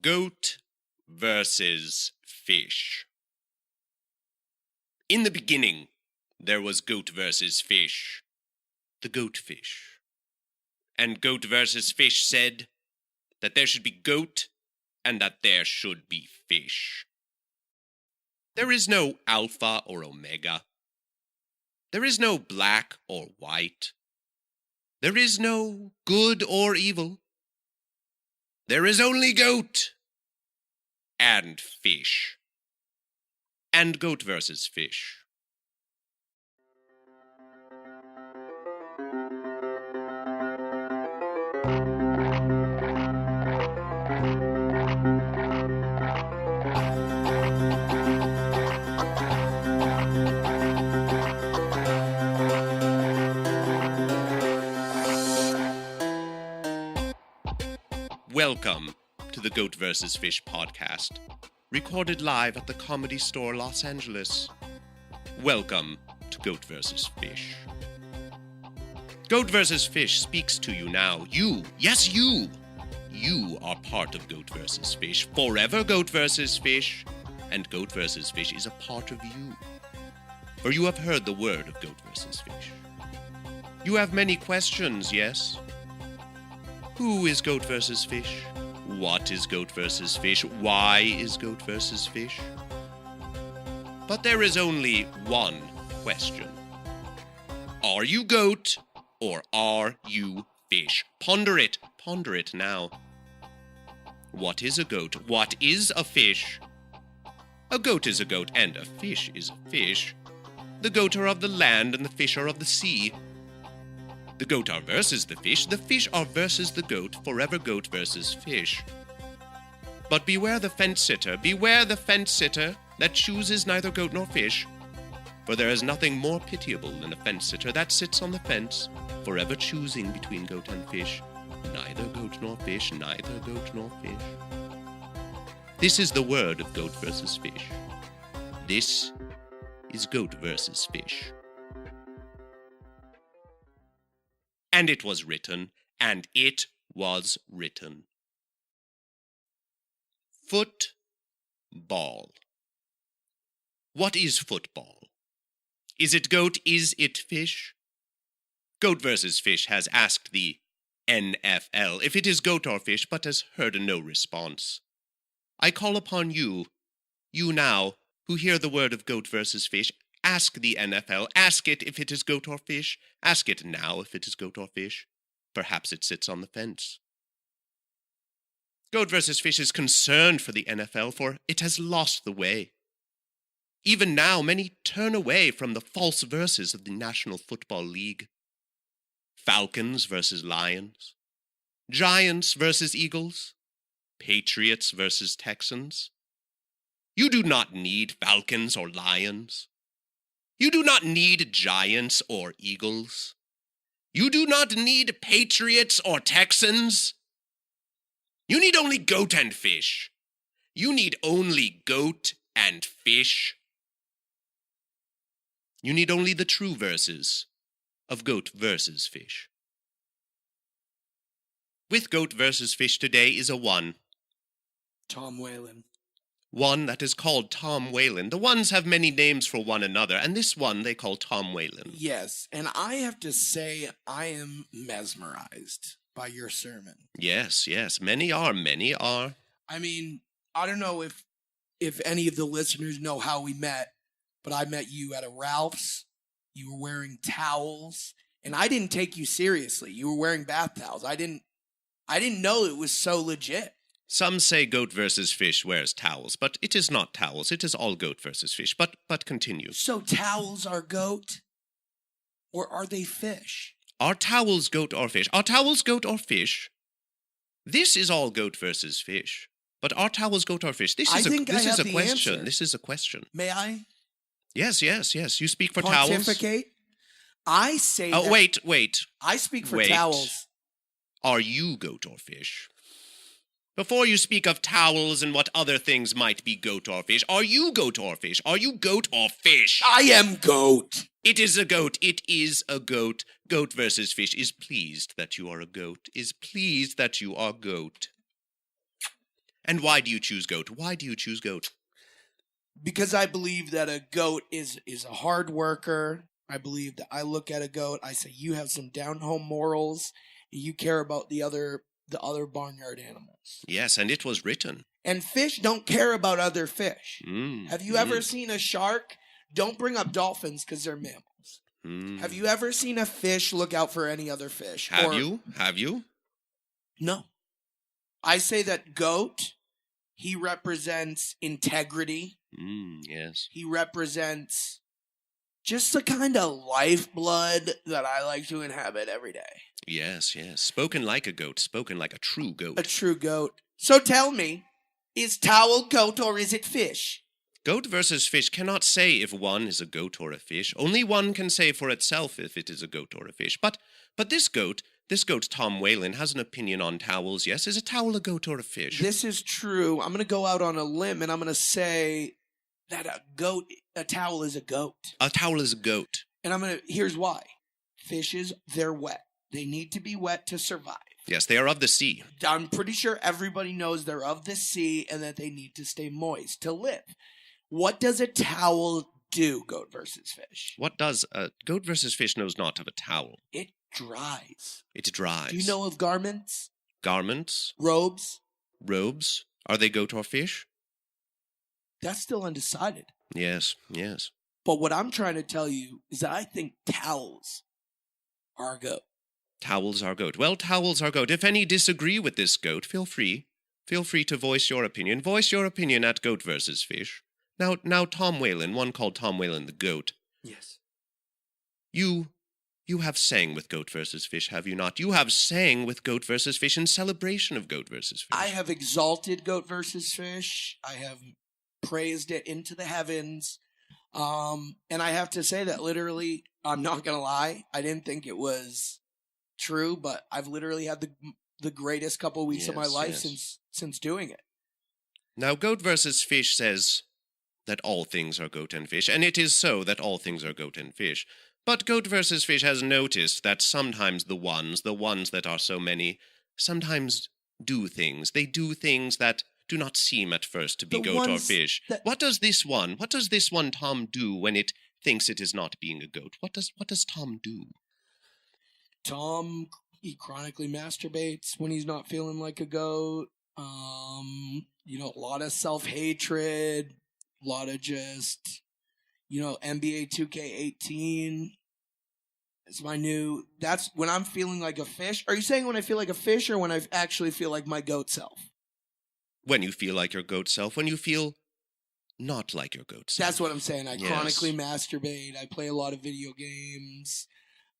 Goat versus fish. In the beginning, there was goat versus fish, the GoatVsFish. And goat versus fish said that there should be goat and that there should be fish. There is no alpha or omega. There is no black or white. There is no good or evil. There is only goat and fish. And goat versus fish. Welcome to the Goat vs. Fish podcast, recorded live at the Comedy Store, Los Angeles. Welcome to Goat vs. Fish. Goat vs. Fish speaks to you now. You, yes you! You are part of Goat vs. Fish, forever Goat vs. Fish, and Goat vs. Fish is a part of you. For you have heard the word of Goat vs. Fish. You have many questions, yes? Who is Goat vs. Fish? What is Goat vs. Fish? Why is Goat vs. Fish? But there is only one question. Are you goat or are you fish? Ponder it now. What is a goat? What is a fish? A goat is a goat and a fish is a fish. The goat are of the land and the fish are of the sea. The goat are versus the fish are versus the goat, forever goat versus fish. But beware the fence-sitter that chooses neither goat nor fish, for there is nothing more pitiable than a fence-sitter that sits on the fence, forever choosing between goat and fish, neither goat nor fish, neither goat nor fish. This is the word of Goat versus Fish. This is Goat versus Fish. And it was written, and it was written. Football. What is football? Is it goat? Is it fish? Goat versus Fish has asked the NFL if it is goat or fish, but has heard no response. I call upon you now, who hear the word of Goat versus Fish. Ask the NFL, ask it if it is goat or fish. Ask it now if it is goat or fish. Perhaps it sits on the fence. Goat versus Fish is concerned for the NFL, for it has lost the way. Even now, many turn away from the false verses of the National Football League. Falcons versus Lions. Giants versus Eagles. Patriots versus Texans. You do not need Falcons or Lions. You do not need Giants or Eagles. You do not need Patriots or Texans. You need only goat and fish. You need only goat and fish. You need only the true verses of Goat versus Fish. With Goat versus Fish today is a one. Tom Whalen. One that is called Tom Whalen. The ones have many names for one another, and this one they call Tom Whalen. Yes, and I have to say I am mesmerized by your sermon. Yes, many are. I mean, I don't know if any of the listeners know how we met, but I met you at a Ralph's. You were wearing towels, and I didn't take you seriously. You were wearing bath towels. I didn't know it was so legit. Some say Goat versus Fish wears towels, but it is not towels. It is all Goat versus Fish. But continue. So towels are goat? Or are they fish? Are towels goat or fish? Are towels goat or fish? This is all Goat versus Fish. But are towels goat or fish? This is a question. Answer. This is a question. May I? Yes. You speak for pontificate? towels? I say wait. I speak for towels. Are you goat or fish? Before you speak of towels and what other things might be goat or fish, are you goat or fish? Are you goat or fish? I am goat. It is a goat. It is a goat. Goat versus Fish is pleased that you are a goat. Is pleased that you are goat. And why do you choose goat? Why do you choose goat? Because I believe that a goat is a hard worker. I believe that I look at a goat, I say, you have some down-home morals, and you care about the other barnyard animals. Yes, and it was written. And fish don't care about other fish. Mm. Have you ever seen a shark? Don't bring up dolphins because they're mammals. Have you ever seen a fish look out for any other fish? Have you? No. I say that goat, he represents integrity. Yes. He represents just the kind of lifeblood that I like to inhabit every day. Yes, yes. Spoken like a goat, spoken like a true goat. A true goat. So tell me, is towel goat or is it fish? Goat versus fish cannot say if one is a goat or a fish. Only one can say for itself if it is a goat or a fish. But this goat, Tom Whalen, has an opinion on towels, yes? Is a towel a goat or a fish? This is true. I'm going to go out on a limb and I'm going to say that a towel is a goat. A towel is a goat. And here's why. Fishes, they're wet. They need to be wet to survive. Yes, they are of the sea. I'm pretty sure everybody knows they're of the sea and that they need to stay moist to live. What does a towel do, goat versus fish? What does a goat versus fish knows not of a towel? It dries. It dries. Do you know of garments? Garments? Robes? Robes? Are they goat or fish? That's still undecided. Yes, yes. But what I'm trying to tell you is that I think towels are a goat. Towels are goat. Well, towels are goat. If any disagree with this goat, feel free. Feel free to voice your opinion. Voice your opinion at Goat versus Fish. Now, Tom Whalen, one called Tom Whalen the goat. Yes. You have sang with Goat versus Fish, have you not? You have sang with Goat versus Fish in celebration of Goat versus Fish. I have exalted Goat versus Fish. I have praised it into the heavens. And I have to say that literally, I'm not going to lie, I didn't think it was true, but I've literally had the greatest couple of weeks of my life since doing it. Now, Goat versus Fish says that all things are goat and fish, and it is so that all things are goat and fish. But Goat versus Fish has noticed that sometimes the ones that are so many, sometimes do things. They do things that do not seem at first to be goat or fish. What does this one Tom do when it thinks it is not being a goat? What does Tom do? Tom, he chronically masturbates when he's not feeling like a goat. A lot of self-hatred, a lot of just, NBA 2K18 is that's when I'm feeling like a fish. Are you saying when I feel like a fish or when I actually feel like my goat self? When you feel like your goat self, when you feel not like your goat self. That's what I'm saying. I chronically masturbate. I play a lot of video games.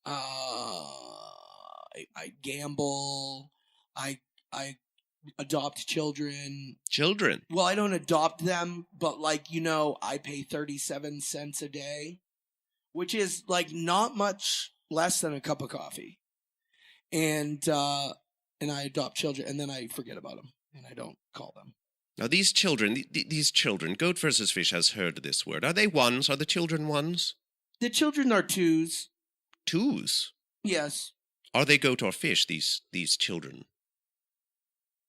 I gamble. I adopt children. Children? Well, I don't adopt them, but I pay 37 cents a day, which is not much less than a cup of coffee. And I adopt children, and then I forget about them, and I don't call them. Now, these children, Goat versus Fish has heard this word. Are they ones? Are the children ones? The children are twos. Twos? Yes. Are they goat or fish, these children?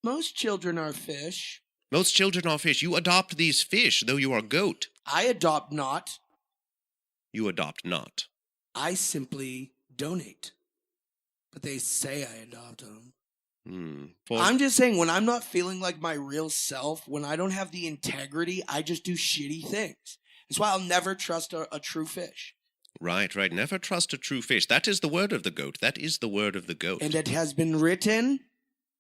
Most children are fish. Most children are fish. You adopt these fish, though you are goat. I adopt not. You adopt not. I simply donate. But they say I adopt them. I'm just saying, when I'm not feeling like my real self, when I don't have the integrity, I just do shitty things. That's why I'll never trust a true fish. Right. Never trust a true fish. That is the word of the goat. That is the word of the goat. And it has been written.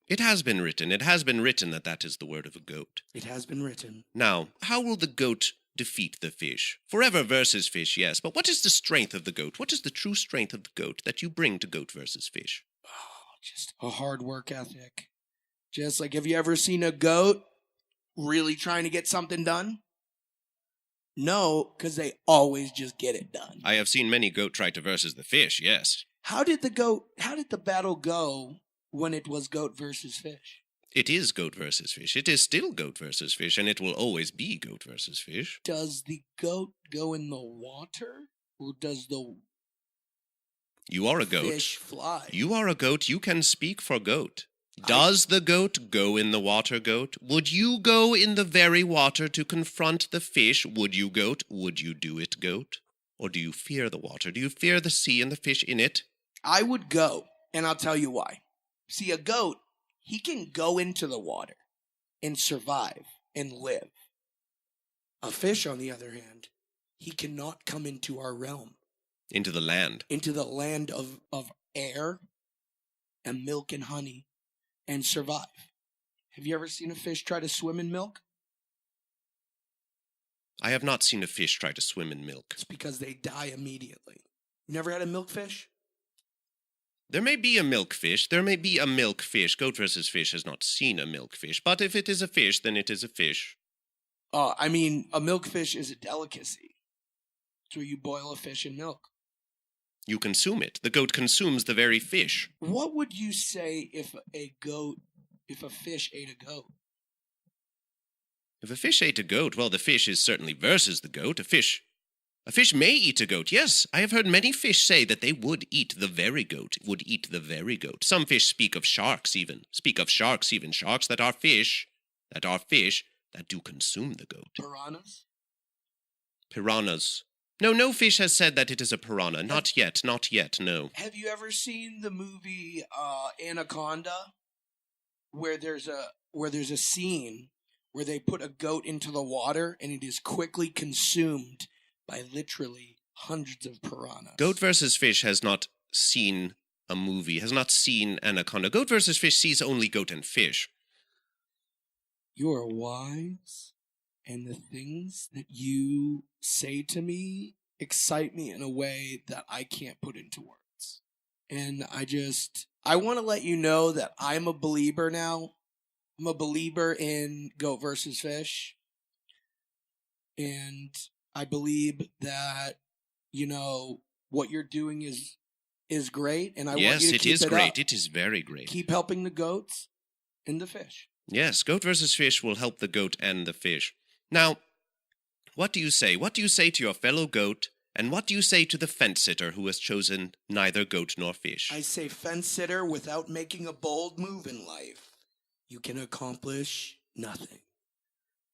It has been written. It has been written that is the word of a goat. It has been written. Now, how will the goat defeat the fish? Forever versus fish, yes. But what is the strength of the goat? What is the true strength of the goat that you bring to Goat versus Fish? Just a hard work ethic. Just have you ever seen a goat really trying to get something done? No, because they always just get it done. I have seen many goat try to versus the fish, yes. How did the battle go when it was Goat versus Fish? It is Goat versus Fish. It is still Goat versus Fish, and it will always be Goat versus Fish. Does the goat go in the water, or does the You are a goat. Fish fly? You are a goat. You can speak for goat. Does the goat go in the water, goat? Would you go in the very water to confront the fish? Would you, goat? Would you do it, goat? Or do you fear the water? Do you fear the sea and the fish in it? I would go, and I'll tell you why. See, a goat, he can go into the water and survive and live. A fish, on the other hand, he cannot come into our realm. Into the land. Into the land of air and milk and honey and survive. Have you ever seen a fish try to swim in milk? I have not seen a fish try to swim in milk. It's because they die immediately. You never had a milkfish? There may be a milkfish. There may be a milkfish. GoatVsFish has not seen a milkfish. But if it is a fish, then it is a fish. I mean, a milkfish is a delicacy. So you boil a fish in milk. You consume it. The goat consumes the very fish. What would you say if a fish ate a goat? If a fish ate a goat, well, the fish is certainly versus the goat. A fish may eat a goat. Yes, I have heard many fish say that they would eat the very goat. Would eat the very goat. Some fish speak of sharks even. Sharks that are fish. That do consume the goat. Piranhas? Piranhas. No fish has said that it is a piranha. Not yet, no. Have you ever seen the movie Anaconda? Where there's a scene where they put a goat into the water and it is quickly consumed by literally hundreds of piranhas. GoatVsFish has not seen a movie, has not seen Anaconda. GoatVsFish sees only goat and fish. You are wise, and the things that you say to me excite me in a way that I can't put into words. And I want to let you know that I'm a believer now. I'm a believer in GoatVsFish. And I believe that, what you're doing is great. And I want you to keep it up. Yes, it is great. It is very great. Keep helping the goats and the fish. Yes, GoatVsFish will help the goat and the fish. Now, what do you say? What do you say to your fellow goat? And what do you say to the fence-sitter who has chosen neither goat nor fish? I say, fence-sitter, without making a bold move in life, you can accomplish nothing.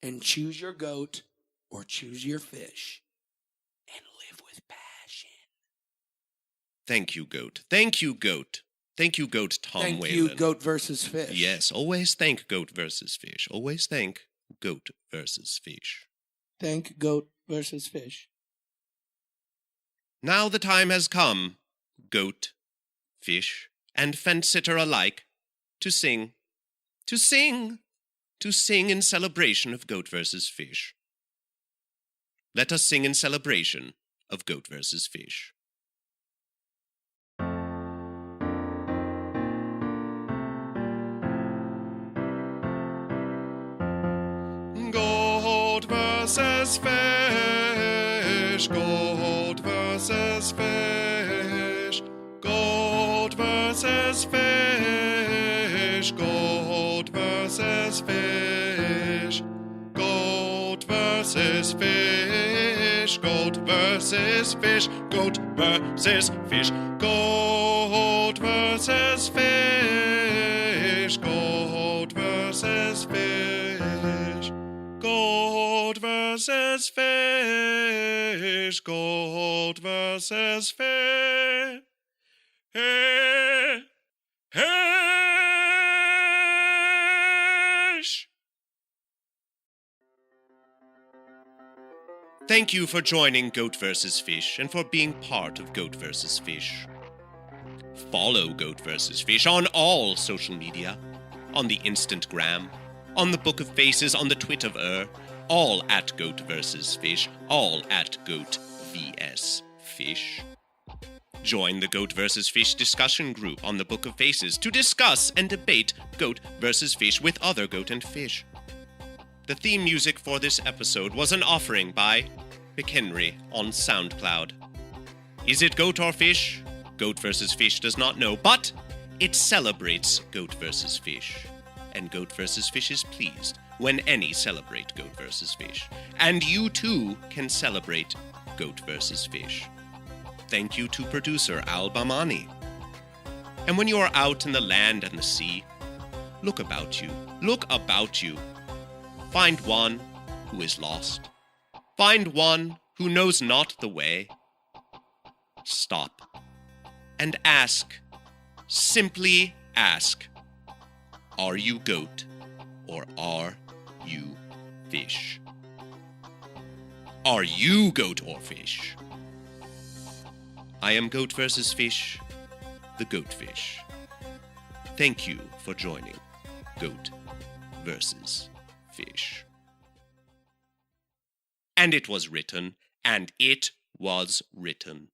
And choose your goat or choose your fish and live with passion. Thank you, goat. Thank you, goat. Thank you, goat Tom Whalen. Thank you, GoatVsFish. Yes, always thank GoatVsFish. Always thank GoatVsFish. Thank GoatVsFish. Now the time has come, goat, fish, and fence-sitter alike, to sing in celebration of GoatVsFish. Let us sing in celebration of GoatVsFish. Goat versus fish, goat versus fish, goat versus fish, goat versus fish, goat versus fish, goat versus fish, goat versus fish, goat versus fish, goat versus fish, goat versus fish, goat versus fish. Thank you for joining GoatVsFish and for being part of GoatVsFish. Follow GoatVsFish on all social media, on the Instagram, on the Book of Faces, on the Twitterver, all at GoatVsFish, all at GoatVsFish. Join the GoatVsFish discussion group on the Book of Faces to discuss and debate goat versus fish with other goat and fish. The theme music for this episode was an offering by Mchinery on SoundCloud. Is it goat or fish? GoatVsFish does not know, but it celebrates GoatVsFish. And GoatVsFish is pleased when any celebrate GoatVsFish. And you too can celebrate GoatVsFish. Thank you to producer Al Bamani. And when you are out in the land and the sea, Look about you. Look about you. Find one who is lost. Find one who knows not the way. Stop and ask. Simply ask. Are you goat or are you fish? Are you goat or fish? I am GoatVsFish, the GoatVsFish. Thank you for joining Goat versus Fish. And it was written, and it was written.